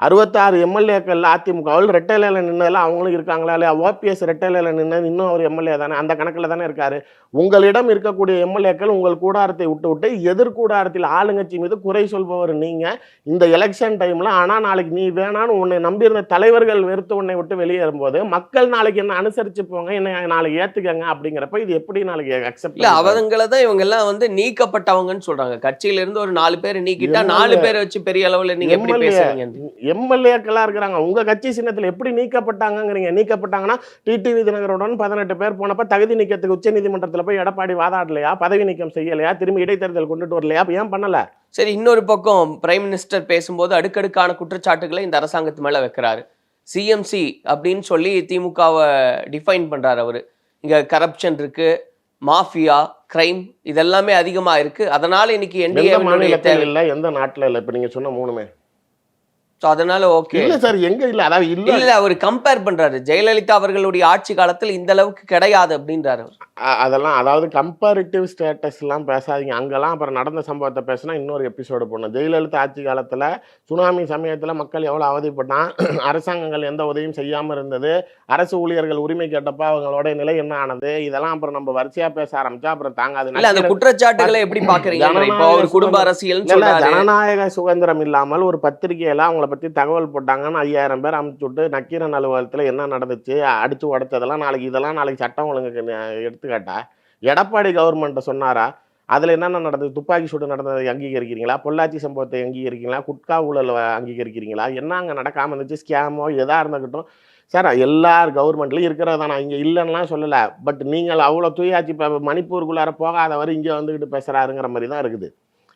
66 எம்எல்ஏக்கள் அதிமுகவில் ரெட்டையில நின்னதெல்லாம் அவங்களும் இருக்காங்களா இல்லையா? ஓபிஎஸ் ரெட்டையில நின்னது இன்னும் அவர் எம்எல்ஏ தானே, அந்த கணக்கில் தானே இருக்காரு. உங்களிடம் இருக்கக்கூடிய எம்எல்ஏக்கள் உங்கள் கூடாரத்தை விட்டு எதிர்கூடாரத்தில் ஆளுங்கட்சி மீது குறை சொல்பவர் நீங்க இந்த எலெக்ஷன் டைம்ல. ஆனா நாளைக்கு நீ வேணான்னு உன்னை நம்பியிருந்த தலைவர்கள் வெறுத்து உன்னை விட்டு வெளியேறும்போது மக்கள் நாளைக்கு என்ன அனுசரிச்சு போங்க, என்ன நாளைக்கு ஏத்துக்கங்க அப்படிங்கிறப்ப இது எப்படி நாளைக்கு அக்செப்ட்? இல்ல, அவங்களை தான் இவங்க எல்லாம் வந்து நீக்கப்பட்டவங்கன்னு சொல்றாங்க. கட்சியில இருந்து ஒரு 4 பேரை நீக்கிட்டா 4 பேரை வச்சு பெரிய அளவுல நீங்க எப்படி பேசுறீங்க? எம்எல்ஏக்கெல்லாம் இருக்கிறாங்க. உங்கள் கட்சி சின்னத்தில் எப்படி நீக்கப்பட்டாங்கங்கிறீங்க? நீக்கப்பட்டாங்கன்னா டிடிவி தினகரனுடன் 18 பேர் போனப்போ தகுதி நீக்கத்துக்கு உச்சநீதிமன்றத்தில் போய் எடப்பாடி வாதாடலையா? பதவி நீக்கம் செய்யலையா? திரும்பி இடைத்தேர்தல் கொண்டுட்டு வரலையா? ஏன் பண்ணலை? சரி, இன்னொரு பக்கம் பிரைம் மினிஸ்டர் பேசும்போது அடுக்கடுக்கான குற்றச்சாட்டுகளை இந்த அரசாங்கத்து மேல வைக்கிறாரு. சிஎம்சி அப்படின்னு சொல்லி திமுகவை டிஃபைன் பண்றாரு அவரு. இங்க கரப்ஷன் இருக்கு, மாஃபியா, கிரைம் இதெல்லாமே அதிகமா இருக்கு. அதனால இன்னைக்கு என்டிஏ மாநிலத்தில் இல்லை, எந்த நாட்டில் இல்லை. இப்போ நீங்க சொன்ன மூணுமே. ஸோ அதனால ஓகே இல்லை சார், எங்க இல்லை, அதாவது இல்லை இல்ல அவர் கம்பேர் பண்றாரு. ஜெயலலிதா அவர்களுடைய ஆட்சி காலத்தில் இந்த அளவுக்கு கிடையாது அப்படின்றாரு. அதெல்லாம் அதாவது கம்பேரிட்டிவ் ஸ்டேட்டஸ்லாம் பேசாதீங்க. அங்கெல்லாம் அப்புறம் நடந்த சம்பவத்தை பேசினா இன்னொரு எபிசோடு போடணும். ஜெயலலிதா ஆட்சி காலத்தில் சுனாமி சமயத்தில் மக்கள் எவ்வளோ அவதிப்பட்டான், அரசாங்கங்கள் எந்த உதவியும் செய்யாமல் இருந்தது, அரசு ஊழியர்கள் உரிமை கேட்டப்ப அவங்களோட நிலை என்ன ஆனது, இதெல்லாம் அப்புறம் நம்ம வரிசையா பேச ஆரம்பிச்சா அப்புறம் தாங்காது. இல்ல அந்த குற்றச்சாட்டுகளை எப்படி பாக்குறீங்க? இப்போ ஒரு குடும்ப அரசியல் ஜனநாயக சுதந்திரம் இல்லாமல் ஒரு பத்திரிகையில அவங்கள பத்தி தகவல் போட்டாங்கன்னு 5000 பேர் அமுச்சு விட்டு நக்கீரன் அலுவலகத்தில் என்ன நடந்துச்சு, அடிச்சு உடைச்சதெல்லாம் நாளைக்கு சட்டம் ஒழுங்கு எடுத்துக்காட்டா எடப்பாடி கவர்மெண்ட்டை சொன்னாரா? அதில் என்னென்ன நடந்தது? துப்பாக்கி சூடு நடந்ததை அங்கீகரிக்கிறீங்களா? பொள்ளாச்சி சம்பவத்தை அங்கீகரிக்கிறீங்களா? குட்கா ஊழல் அங்கீகரிக்கிறீங்களா? என்ன அங்கே நடக்காமல் இருந்துச்சு? ஸ்கேமோ எதாக இருந்துக்கிட்டும் சார் எல்லார் கவர்மெண்ட்லையும் இருக்கிறதா, நான் இங்கே இல்லைன்னா சொல்லலை. பட் நீங்கள் அவ்வளோ தூயாச்சு இப்போ மணிப்பூருக்குள்ளார போகாதவர் இங்கே வந்துக்கிட்டு பேசுகிறாருங்கிற மாதிரி தான் இருக்குது.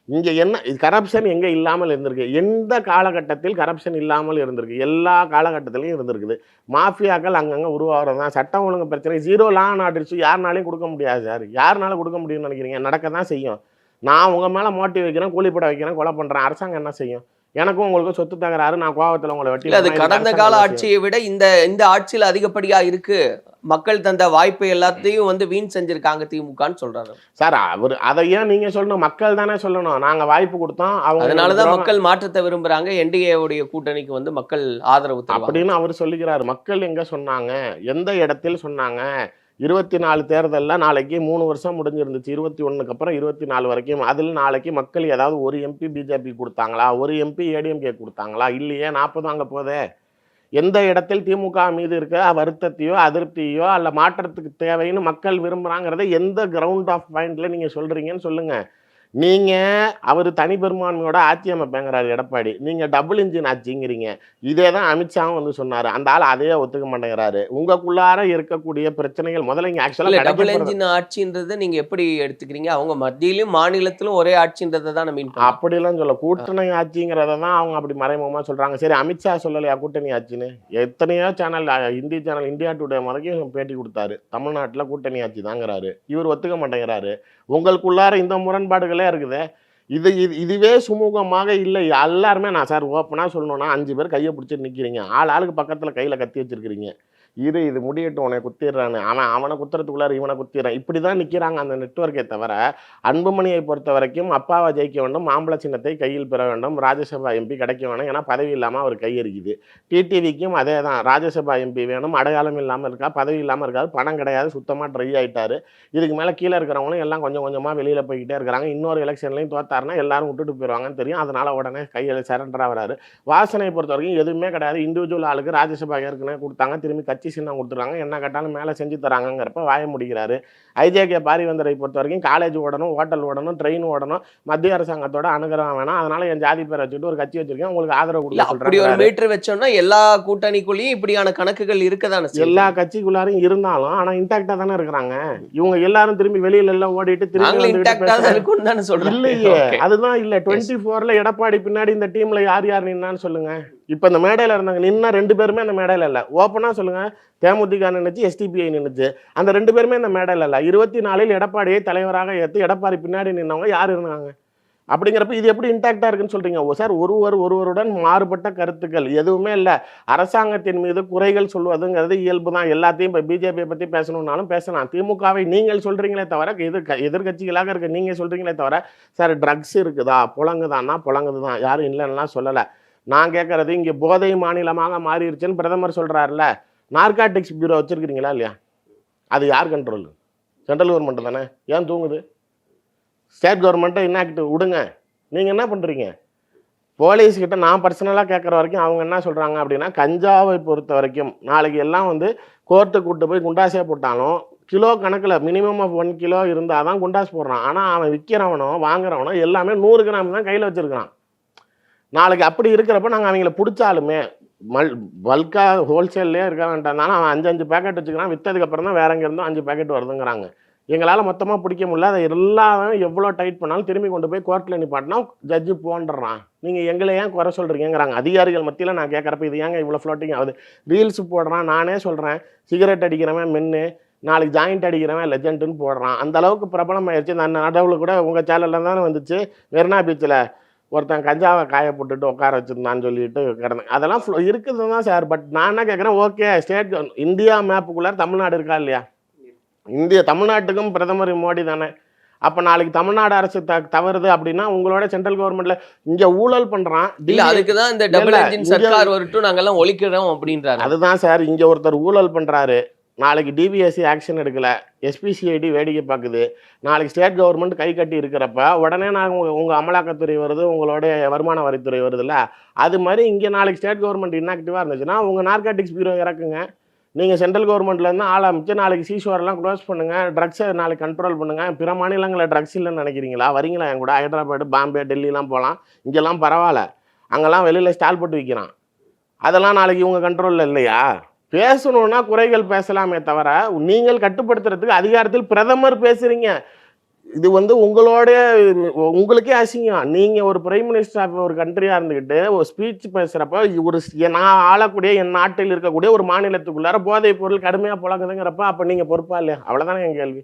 இங்கே என்ன கரப்ஷன் எங்கே இல்லாமல் இருந்திருக்கு? எந்த காலகட்டத்தில் கரப்ஷன் இல்லாமல் இருந்திருக்கு? எல்லா காலகட்டத்திலையும் இருந்திருக்குது. மாஃபியாக்கள் அங்கங்கே உருவாகிறது தான். சட்டம் ஒழுங்கு பிரச்சனை, 0 லா அண்ட் ஆர்டர் இஷ்யூ யாருனாலையும் கொடுக்க முடியாது சார். யாருனாலும் கொடுக்க முடியும்னு நினைக்கிறீங்க? நடக்க தான் செய்யும். நான் உங்கள் மேலே மோட்டிவ் வைக்கிறேன், கூலிப்பட வைக்கிறேன், கொலை பண்ணுறேன். அரசாங்கம் என்ன செய்யும்? எனக்கும் உங்களுக்கும் சொத்து தகராறு, நான் கோபத்தில் உங்களை வெட்டி. அது கடந்த கால ஆட்சியை விட இந்த ஆட்சியில் அதிகப்படியா இருக்கு. மக்கள் தந்த வாய்ப்பை எல்லாத்தையும் வீண் செஞ்சிருக்காங்க திமுகன்னு சொல்றாரு சார். அவர் அதை ஏன் நீங்க சொல்லணும்? மக்கள் தானே சொல்லணும். நாங்க வாய்ப்பு கொடுத்தோம், அதனாலதான் மக்கள் மாற்றத்தை விரும்புறாங்க, என்டிஏ உடைய கூட்டணிக்கு மக்கள் ஆதரவு அப்படின்னு அவர் சொல்லுகிறார். மக்கள் எங்க சொன்னாங்க? எந்த இடத்தில் சொன்னாங்க? 24 தேர்தலில் நாளைக்கு 3 வருஷம் முடிஞ்சிருந்துச்சு. 21க்கு அப்புறம் 24 வரைக்கும். அதில் நாளைக்கு மக்கள் ஏதாவது ஒரு எம்பி பிஜேபி கொடுத்தாங்களா? ஒரு எம்பி ஏடிஎம்கே கொடுத்தாங்களா? இல்லையே. 40 அங்கே போதே. எந்த இடத்தில் திமுக மீது இருக்க வருத்தத்தையோ அதிருப்தியோ அல்ல மாற்றத்துக்கு தேவைன்னு மக்கள் விரும்புகிறாங்கிறத எந்த கிரவுண்ட் ஆஃப் பாயிண்ட்ல நீங்கள் சொல்கிறீங்கன்னு சொல்லுங்கள். நீங்கள் அவர் தனி பெரும்பான்மையோட ஆட்சி அமைப்பேங்கிறாரு எடப்பாடி. நீங்கள் டபுள் இன்ஜின் ஆட்சிங்கிறீங்க. இதே தான் அமித்ஷாவும் சொன்னார். அந்த ஆள் அதையே ஒத்துக்க மாட்டேங்கிறாரு. உங்களுக்குள்ளார இருக்கக்கூடிய பிரச்சனைகள் முதல்ல இங்கே ஆக்சுவலாக டபுள் இன்ஜின் ஆட்சின்றதை நீங்கள் எப்படி எடுத்துக்கிறீங்க? அவங்க மத்தியிலும் மாநிலத்திலும் ஒரே ஆட்சின்றதை தான் மீன் அப்படிலாம் சொல்ல. கூட்டணி ஆட்சிங்கிறத தான் அவங்க அப்படி மறைமுகமாக சொல்கிறாங்க. சரி, அமித்ஷா சொல்லலையா கூட்டணி ஆட்சின்னு? எத்தனையோ channel, Hindi channel India today வரைக்கும் பேட்டி கொடுத்தாரு. தமிழ்நாட்டில் கூட்டணி ஆட்சி தாங்கிறாரு. இவர் ஒத்துக்க மாட்டேங்கிறாரு. உங்களுக்குள்ளார இந்த முரண்பாடுகளே இருக்குது. இதுவே சுமூகமாக இல்லை. எல்லாருமே நான் சார் ஓப்பனாக சொல்லணும்னா 5 பேர் கையை பிடிச்சி நிற்கிறீங்க. ஆளுக்கு பக்கத்தில் கையில் கத்தி வச்சிருக்கிறீங்க. இது முடியட்டும், உன்னை குத்திடுறான்னு. அவனை குத்துறதுக்குள்ளார இவனை குத்திடுறான். இப்படி தான் நிற்கிறாங்க அந்த நெட்வொர்க்கை தவிர. அன்புமணியை பொறுத்த வரைக்கும் அப்பாவை ஜெயிக்க வேண்டும், மாம்பழ சின்னத்தை கையில் பெற வேண்டும், ராஜ்யசபா எம்பி கிடைக்க வேணும். ஏன்னா பதவி இல்லாமல் அவர் கையெறிக்குது. டிடிவிக்கும் அதே தான். ராஜ்யசபா எம்பி வேணும், அடையாளம் இல்லாமல் இருக்கா, பதவி இல்லாமல் இருக்காது, பணம் கிடையாது, சுத்தமாக ட்ரை ஆகிட்டாரு. இதுக்கு மேலே கீழே இருக்கிறவங்களும் எல்லாம் கொஞ்சம் கொஞ்சமாக வெளியில் போய்கிட்டே இருக்கிறாங்க. இன்னொரு எலெக்ஷன்லையும் தோத்தாருன்னா எல்லாரும் விட்டுட்டு போயிடுவாங்கன்னு தெரியும். அதனால் உடனே கையில் சரண்டராக வராரு. வாசனை பொறுத்த வரைக்கும் எதுவுமே கிடையாது. இண்டிவிஜுவல் ஆளுக்கு ராஜ்யசபா ஏற்கனவே கொடுத்தாங்க, திரும்பி கட்சி சின்னம் கொடுத்துறாங்க, என்ன கேட்டாலும் மேலே செஞ்சு தராங்கிறப்ப வாய முடிக்கிறாரு. ஐஜேகே பாரிவந்தரை பொறுத்த வரைக்கும் காலேஜ் ஓடணும், ஹோட்டல் ஓடணும், ட்ரெயின் ஓடணும், மத்திய அரசாங்கத்தோட அனுகிரகம் வேணாம், அதனால என் ஜாதி பேரை வச்சுட்டு ஒரு கட்சி வச்சிருக்கேன், உங்களுக்கு ஆதரவு கொடுக்க வச்சோம்னா எல்லா கூட்டணிக்குள்ளேயும் இப்படியான கணக்குகள் இருக்கதான. எல்லா கட்சிக்குள்ளாரும் இருந்தாலும் ஆனா இன்டாக்டா தானே இருக்கிறாங்க. இவங்க எல்லாரும் திரும்பி வெளியில எல்லாம் ஓடிட்டு திரும்பி இல்லையே. அதுதான் இல்ல. 24ல எடப்பாடி பின்னாடி இந்த டீம்ல யார் யார் நின்னான்னு சொல்லுங்க. இப்ப இந்த மேடையில இருந்தாங்க நின்னா 2 பேருமே அந்த மேடையில இல்ல. ஓப்பனா சொல்லுங்க. தேமுதிக நின்னுச்சு, எஸ்டிபிஐ நின்னுச்சு. அந்த 2 பேருமே இந்த மேடையில இல்ல. 24ல் எடப்பாடியை தலைவராக ஏற்று எடப்பாடி பின்னாடி நின்னவங்க யார் இருந்தாங்க? அப்படிங்கிறப்ப இது எப்படி இன்டாக்டா இருக்குன்னு சொல்றீங்க? சார், ஒருவருடன் மாறுபட்ட கருத்துக்கள் எதுவுமே இல்லை. அரசாங்கத்தின் மீது குறைகள் சொல்வதுங்கிறது இயல்பு தான். எல்லாத்தையும் இப்போ பிஜேபியை பற்றி பேசணும்னாலும் பேசலாம். திமுகவை நீங்கள் சொல்றீங்களே தவிர, எதிர்கட்சிகளாக இருக்க நீங்க சொல்றீங்களே தவிர, சார் ட்ரக்ஸ் இருக்குதா, புழங்குதான்னா புழங்குது தான், யாரும் இல்லைன்னா சொல்லலை. நான் கேட்கறது, இங்கே போதை மாநிலமாக மாறிடுச்சுன்னு பிரதமர் சொல்றாருல, நார்காட்டிக்ஸ் பியூரோ வச்சிருக்கிறீங்களா இல்லையா? அது யார் கண்ட்ரோல்? சென்ட்ரல் கவர்மெண்ட் தானே. ஏன் தூங்குது? ஸ்டேட் கவர்மெண்ட்டை இன்ஆக்டிவ் விடுங்க. நீங்கள் என்ன பண்ணுறீங்க? போலீஸ்கிட்ட நான் பர்சனலாக கேட்குற வரைக்கும் அவங்க என்ன சொல்கிறாங்க அப்படின்னா, கஞ்சாவை பொறுத்த வரைக்கும் நாளைக்கு எல்லாம் கோர்ட்டு கூப்பிட்டு போய் குண்டாசே போட்டாலும் கிலோ கணக்கில் மினிமம் ஆஃப் 1 கிலோ இருந்தால் தான் குண்டாஸ் போடுறான். ஆனால் அவன் விற்கிறவனோ வாங்குறவனோ எல்லாமே 100 கிராம் தான் கையில் வச்சுருக்கிறான். நாளைக்கு அப்படி இருக்கிறப்ப நாங்கள் அவங்கள பிடிச்சாலுமே பல்காக ஹோல்சேல்லே இருக்க வேண்டாம்னாலும் அவன் 5 பேக்கெட் வச்சுக்கிறான், விற்றதுக்கப்புறம் தான் வேற எங்கேருந்தோ 5 பேக்கெட் வருதுங்கிறாங்க. எங்களால் மொத்தமாக பிடிக்க முடியல. அதை எல்லாம் எவ்வளோ டைட் பண்ணாலும் திரும்பி கொண்டு போய் கோர்ட்டில் நிப்பாட்டினா ஜட்ஜு போன்றான். நீங்கள் எங்களை ஏன் குறை சொல்கிறீங்கிறாங்க. அதிகாரிகள் மத்தியில் நான் கேட்குறப்ப இது ஏங்க இவ்வளோ ஃப்ளோட்டிங் ஆகுது. ரீல்ஸு போடுறான். நானே சொல்கிறேன், சிகரெட் அடிக்கிறவன் மென்னு, நாளைக்கு ஜாயிண்ட் அடிக்கிறவன் லெஜெண்டுன்னு போடுறான். அந்த அளவுக்கு பிரபலம் ஆயிடுச்சு. நான் நடுவில் கூட உங்கள் சேனலில் தானே வந்துச்சு, மெரினா பீச்சில் ஒருத்தன் கஞ்சாவை காய போட்டுட்டு உட்கார வச்சுருந்தான்னு சொல்லிட்டு கிடந்தேன். அதெல்லாம் இருக்குது தான் சார். பட் நான் என்ன கேட்குறேன், ஓகே ஸ்டேட் இந்தியா மேப்புக்குள்ளே தமிழ்நாடு இருக்கா இல்லையா? தமிழ்நாட்டுக்கும் பிரதமர் மோடி தானே. அப்போ நாளைக்கு தமிழ்நாடு அரசு தவறுது அப்படின்னா உங்களோட சென்ட்ரல் கவர்மெண்ட்ல இங்கே ஊழல் பண்ணுறான். இல்ல அதுக்கு தான் இந்த டபுள் என்ஜின் சர்க்கார் வரட்டும் நாங்கெல்லாம் ஒழிக்கிறோம் அப்படின்றாரு. அதுதான் சார், இங்கே ஒருத்தர் ஊழல் பண்ணுறாரு, நாளைக்கு டிபிஎஸ்சி ஆக்ஷன் எடுக்கலை, எஸ்பிசிஐடி வேடிக்கை பார்க்குது, நாளைக்கு ஸ்டேட் கவர்மெண்ட் கை கட்டி இருக்கிறப்ப உடனே நாங்கள் உங்கள் அமலாக்கத்துறை வருது, உங்களுடைய வருமான வரித்துறை வருதுல்ல, அது மாதிரி இங்கே நாளைக்கு ஸ்டேட் கவர்மெண்ட் இன்ஆக்டிவாக இருந்துச்சுன்னா உங்கள் நார்காட்டிக்ஸ் பியூரோ இறக்குங்க. நீங்கள் சென்ட்ரல் கவர்மெண்ட்லேருந்து ஆரம்பிச்சு நாளைக்கு சீஷோரெல்லாம் க்ளோஸ் பண்ணுங்கள், ட்ரக்ஸை நாளைக்கு கண்ட்ரோல் பண்ணுங்கள். பிற மாநிலங்களில் ட்ரக்ஸ் இல்லைன்னு நினைக்கிறீங்களா? வரீங்களா என் கூட? ஹைதராபாடு, பாம்பே, டெல்லிலாம் போகலாம். இங்கெல்லாம் பரவாயில்ல, அங்கெல்லாம் வெளியில் ஸ்டால் போட்டு விற்கிறான். அதெல்லாம் நாளைக்கு இவங்க கண்ட்ரோலில் இல்லையா? பேசணுன்னா குறைகள் பேசலாமே தவிர நீங்கள் கட்டுப்படுத்துறதுக்கு அதிகாரத்தில் பிரதமர் பேசுறீங்க. இது உங்களுக்கே அசிங்கம். நீங்கள் ஒரு பிரைம் மினிஸ்டர் ஆஃப் ஒரு கண்ட்ரியாக இருந்துக்கிட்டு ஒரு ஸ்பீச் பேசுகிறப்ப நான் ஆளக்கூடிய என் நாட்டில் இருக்கக்கூடிய ஒரு மாநிலத்துக்குள்ளார போதைப் பொருள் கடுமையாக புழங்குதுங்கிறப்ப அப்போ நீங்கள் பொறுப்பா இல்லையா? அவ்வளோதானே என் கேள்வி.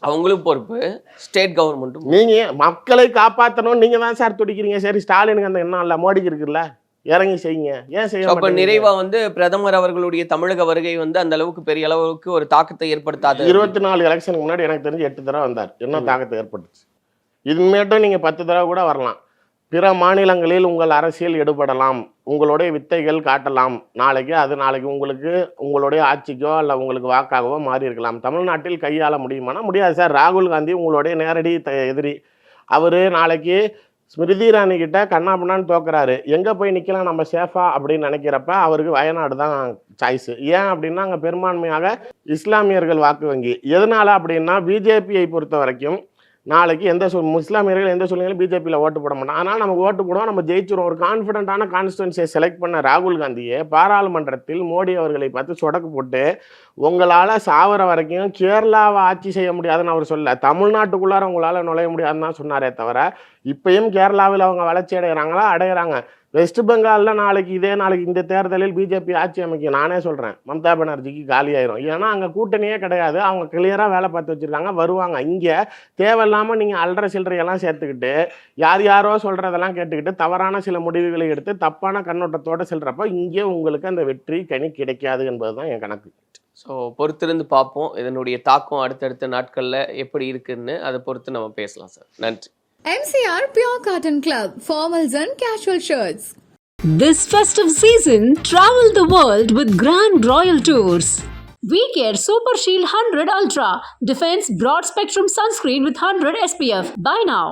அவங்களும் பொறுப்பு, ஸ்டேட் கவர்மெண்ட்டும். நீங்கள் மக்களை காப்பாற்றணும், நீங்கள் தான் சார் துடிக்கிறீங்க. சரி, ஸ்டாலினுக்கு அந்த எண்ணம் இல்லை, மோடிக்கு இருக்குல்ல, இறங்கி செய்யுங்க. ஏன் செய்ய? அப்ப நிறைவா பிரதமர் அவர்களுடைய தமிழக வருகை அந்த அளவுக்கு பெரிய அளவுக்கு ஒரு தாக்கத்தை ஏற்படுத்தாது. 24 எலெக்ஷனுக்கு முன்னாடி எனக்கு தெரிஞ்சு 8 தடவை வந்தார். என்ன தாக்கத்தை ஏற்பட்டுச்சு? இனிமேட்டும் நீங்க 10 தடவை கூட வரலாம். பிற மாநிலங்களில் உங்கள் அரசியல் எடுபடலாம், உங்களுடைய வித்தைகள் காட்டலாம். நாளைக்கு உங்களுக்கு உங்களுடைய ஆட்சிக்கோ அல்ல உங்களுக்கு வாக்காகவோ மாறி இருக்கலாம். தமிழ்நாட்டில் கையாள முடியுமானா முடியாது சார். ராகுல் காந்தி உங்களுடைய நேரடி எதிரி. அவரு நாளைக்கு ஸ்மிருதி இரானி கிட்ட கண்ணாபண்ணான்னு தோக்குறாரு. எங்கே போய் நிற்கலாம் நம்ம சேஃபா அப்படின்னு நினைக்கிறப்ப அவருக்கு வயநாடு தான் சாய்ஸு. ஏன் அப்படின்னா அங்கே பெரும்பான்மையாக இஸ்லாமியர்கள் வாக்கு வங்கி. எதனால அப்படின்னா பிஜேபியை பொறுத்த வரைக்கும் நாளைக்கு இஸ்லாமியர்கள் எந்த சூழ்நிலையும் பிஜேபியில் ஓட்டு போட மாட்டோம். ஆனால் நமக்கு ஓட்டு போடுவோம், நம்ம ஜெயிச்சிரும். ஒரு கான்ஃபிடென்ட்டான கான்ஸ்டிடுவன்சியை செலக்ட் பண்ண ராகுல் காந்தியை பாராளுமன்றத்தில் மோடி அவர்களை பார்த்து சொடக்கு போட்டு உங்களால் சாவர வரைக்கும் கேரளாவை ஆட்சி செய்ய முடியாதுன்னு அவர் சொல்ல, தமிழ்நாட்டுக்குள்ளார உங்களால் நுழைய முடியாதுன்னு தான் சொன்னாரே தவிர இப்பயும் கேரளாவில் அவங்க வளர்ச்சி அடைகிறாங்க. வெஸ்ட் பெங்காலில் நாளைக்கு இந்த தேர்தலில் பிஜேபி ஆட்சி அமைக்கும். நானே சொல்கிறேன், மம்தா பானர்ஜிக்கு காலியாயிரும். ஏன்னா அங்கே கூட்டணியே கிடையாது, அவங்க கிளியராக வேலை பார்த்து வச்சுருக்காங்க, வருவாங்க. இங்கே தேவையில்லாமல் நீங்கள் அல்ற சில்லறையெல்லாம் சேர்த்துக்கிட்டு யாரோ சொல்கிறதெல்லாம் கேட்டுக்கிட்டு தவறான சில முடிவுகளை எடுத்து தப்பான கண்ணோட்டத்தோடு செல்கிறப்ப இங்கே உங்களுக்கு அந்த வெற்றி கனி கிடைக்காது என்பது தான் என் கணக்கு. ஸோ பொறுத்திருந்து பார்ப்போம் இதனுடைய தாக்கம் அடுத்தடுத்த நாட்களில் எப்படி இருக்குன்னு. அதை பொறுத்து நம்ம பேசலாம் சார். நன்றி. MCR Pure Cotton Club, formals and casual shirts. This festive season, travel the world with Grand Royal Tours. We care Super Shield 100 Ultra, defense broad spectrum sunscreen with 100 SPF. Buy now.